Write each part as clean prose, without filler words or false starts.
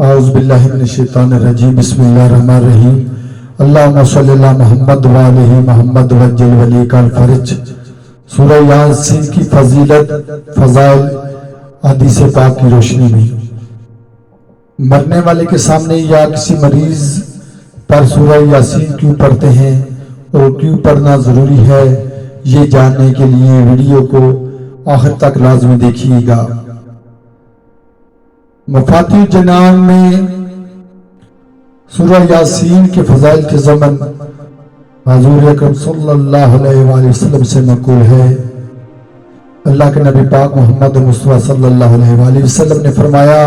اعوذ باللہ من الشیطان الرجیم بسم اللہ الرحمن الرحیم اللہم صلی اللہ محمد وآلہ محمد وجل ولی کا الفرج۔ سورہ یاسین کی فضیلت فضائل حدیث پاک کی روشنی میں مرنے والے کے سامنے یا کسی مریض پر سورہ یاسین کیوں پڑھتے ہیں اور کیوں پڑھنا ضروری ہے، یہ جاننے کے لیے ویڈیو کو آخر تک لازمی دیکھیے گا۔ مفاتیح الجنان میں سورہ یاسین کے فضائل کے ضمن حضور اکرم صلی اللہ علیہ وآلہ وسلم سے منقول ہے۔ اللہ کے نبی پاک محمد مصطفیٰ صلی اللہ علیہ وآلہ وسلم نے فرمایا،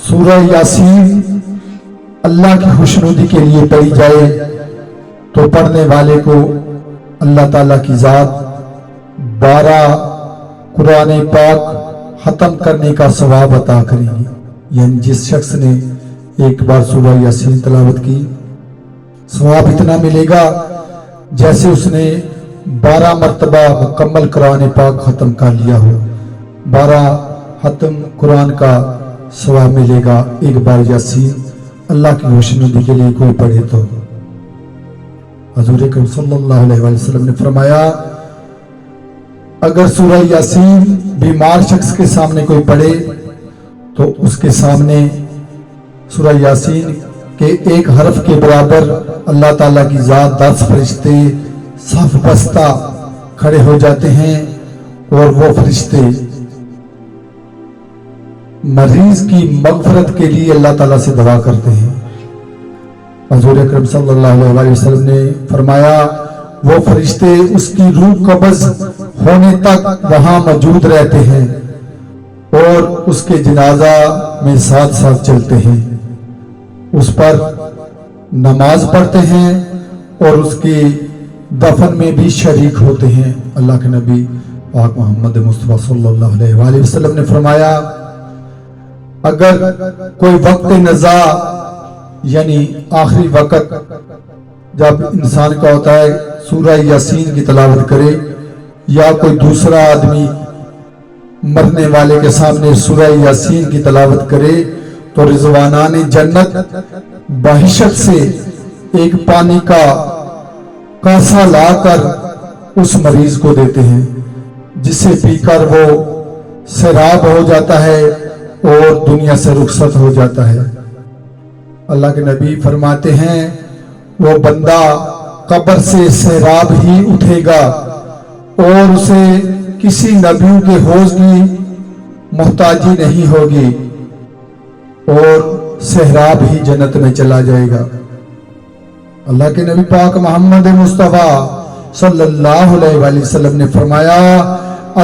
سورہ یاسین اللہ کی خوشنودی کے لیے پڑھی جائے تو پڑھنے والے کو اللہ تعالیٰ کی ذات 12 قرآن پاک ختم کرنے کا ثواب عطا کریں گے۔ یعنی جس شخص نے ایک بار سورہ یاسین تلاوت کی، ثواب اتنا ملے گا جیسے اس نے 12 مرتبہ مکمل قرآن پاک ختم کر لیا ہو۔ 12 ختم قرآن کا ثواب ملے گا ایک بار یاسین اللہ کی خوشنودی کے لیے کوئی پڑھے تو۔ حضور اکرم صلی اللہ علیہ وسلم نے فرمایا، اگر سورہ یاسین بیمار شخص کے سامنے کوئی پڑھے تو اس کے سامنے سورہ یاسین کے ایک حرف کے برابر اللہ تعالیٰ کی ذات 10 فرشتے صف بستہ کھڑے ہو جاتے ہیں اور وہ فرشتے مریض کی مغفرت کے لیے اللہ تعالیٰ سے دعا کرتے ہیں۔ حضور اکرم صلی اللہ علیہ وسلم نے فرمایا، وہ فرشتے اس کی روح قبض ہونے تک وہاں موجود رہتے ہیں اور اس کے جنازہ میں ساتھ ساتھ چلتے ہیں، اس پر نماز پڑھتے ہیں اور اس کے دفن میں بھی شریک ہوتے ہیں۔ اللہ کے نبی پاک محمد مصطفیٰ صلی اللہ علیہ وآلہ وسلم نے فرمایا، اگر کوئی وقت نزا یعنی آخری وقت جب انسان کا ہوتا ہے سورہ یاسین کی تلاوت کرے، یا کوئی دوسرا آدمی مرنے والے کے سامنے سورہ یاسین کی تلاوت کرے تو رضوانان جنت بہشت سے ایک پانی کا کاسا لا کر اس مریض کو دیتے ہیں، جسے پی کر وہ سیراب ہو جاتا ہے اور دنیا سے رخصت ہو جاتا ہے۔ اللہ کے نبی فرماتے ہیں، وہ بندہ قبر سے سیراب ہی اٹھے گا اور اسے کسی نبیوں کے حوض کی محتاجی نہیں ہوگی اور سہراب ہی جنت میں چلا جائے گا۔ اللہ کے نبی پاک محمد مصطفیٰ صلی اللہ علیہ وآلہ وسلم نے فرمایا،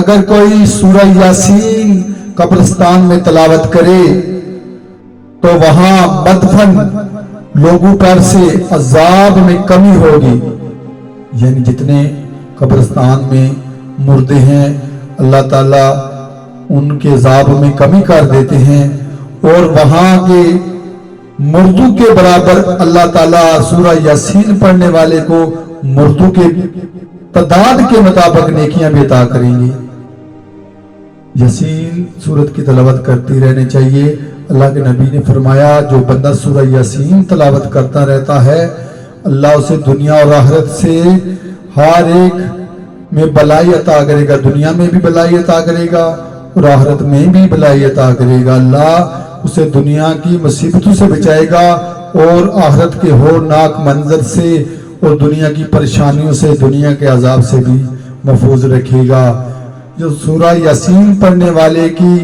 اگر کوئی سورہ یاسین قبرستان میں تلاوت کرے تو وہاں مدفن لوگوں پر سے عذاب میں کمی ہوگی۔ یعنی جتنے قبرستان میں مردے ہیں اللہ تعالیٰ ان کے عذاب میں کمی کر دیتے ہیں، اور وہاں کے مردوں کے برابر اللہ تعالیٰ سورہ یاسین پڑھنے والے کو مردوں کے تعداد کے مطابق نیکیاں بھی عطا کریں گے۔ یاسین سورت کی تلاوت کرتی رہنے چاہیے۔ اللہ کے نبی نے فرمایا، جو بندہ سورہ یاسین تلاوت کرتا رہتا ہے اللہ اسے دنیا اور آخرت سے ہر ایک میں بلائی عطا کرے گا، دنیا میں بھی بلائی عطا کرے گا اور آخرت میں بھی بلائی عطا کرے گا۔ اللہ اسے دنیا کی مصیبتوں سے بچائے گا اور آخرت کے ہولناک منظر سے اور دنیا کی پریشانیوں سے، دنیا کے عذاب سے بھی محفوظ رکھے گا۔ جو سورہ یاسین پڑھنے والے کی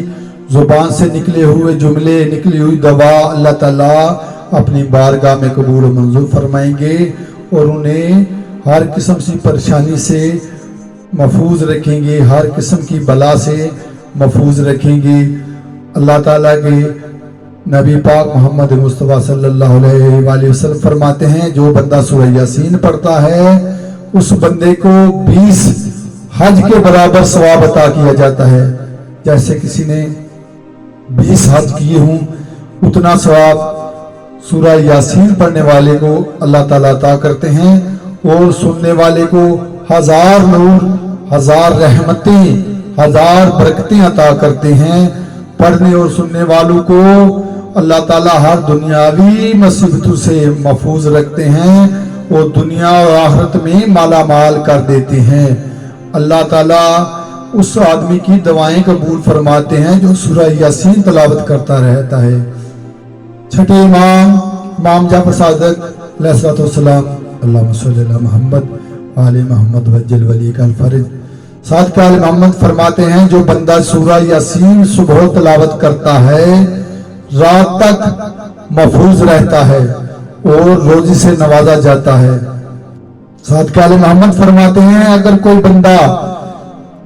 زبان سے نکلے ہوئے جملے، نکلی ہوئی دعا اللہ تعالیٰ اپنی بارگاہ میں قبول و منظور فرمائیں گے اور انہیں ہر قسم کی پریشانی سے محفوظ رکھیں گے، ہر قسم کی بلا سے محفوظ رکھیں گے۔ اللہ تعالیٰ کے نبی پاک محمد مصطفیٰ صلی اللہ علیہ وآلہ وسلم فرماتے ہیں، جو بندہ سورہ یاسین پڑھتا ہے اس بندے کو 20 حج کے برابر ثواب عطا کیا جاتا ہے۔ جیسے کسی نے 20 حج کیے ہوں اتنا ثواب سورہ یاسین پڑھنے والے کو اللہ تعالیٰ عطا کرتے ہیں، اور سننے والے کو 1000 نور، 1000 رحمتیں، 1000 برکتیں عطا کرتے ہیں۔ پڑھنے اور سننے والوں کو اللہ تعالیٰ ہر دنیاوی مصیبتوں سے محفوظ رکھتے ہیں، وہ دنیا اور آخرت میں مالا مال کر دیتے ہیں۔ اللہ تعالیٰ اس آدمی کی دعائیں قبول فرماتے ہیں جو سورہ یاسین تلاوت کرتا رہتا ہے۔ چھٹے امام جعفر صادق علیہ السلام، اللہم صلی علی محمد آل محمد وجل ولی کا الفرج، صادق آل محمد فرماتے ہیں جو بندہ سورہ یاسین صبح تلاوت کرتا ہے رات تک محفوظ رہتا ہے اور روزی سے نوازا جاتا ہے۔ صادق آل محمد فرماتے ہیں اگر کوئی بندہ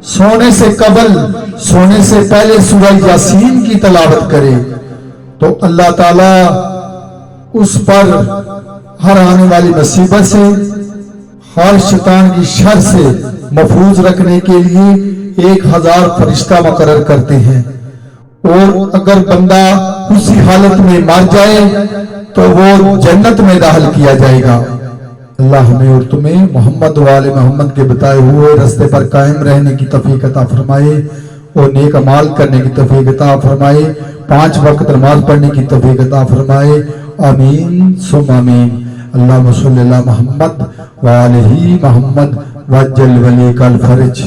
سونے سے قبل، سونے سے پہلے سورہ یاسین کی تلاوت کرے تو اللہ تعالیٰ اس پر ہر آنے والی مصیبت سے، ہر شیطان کی شر سے محفوظ رکھنے کے لیے 1000 فرشتہ مقرر کرتے ہیں، اور اگر بندہ اسی حالت میں مر جائے تو وہ جنت میں داخل کیا جائے گا۔ اللہ ہمیں اور تمہیں محمد و آل محمد کے بتائے ہوئے راستے پر قائم رہنے کی توفیق عطا فرمائے اور نیک اعمال کرنے کی توفیق عطا فرمائے، 5 وقت نماز پڑھنے کی توفیق عطا فرمائے، آمین ثم آمین۔ اللہم صلی علی محمد و آلہ محمد وجل ولی کا الفرج۔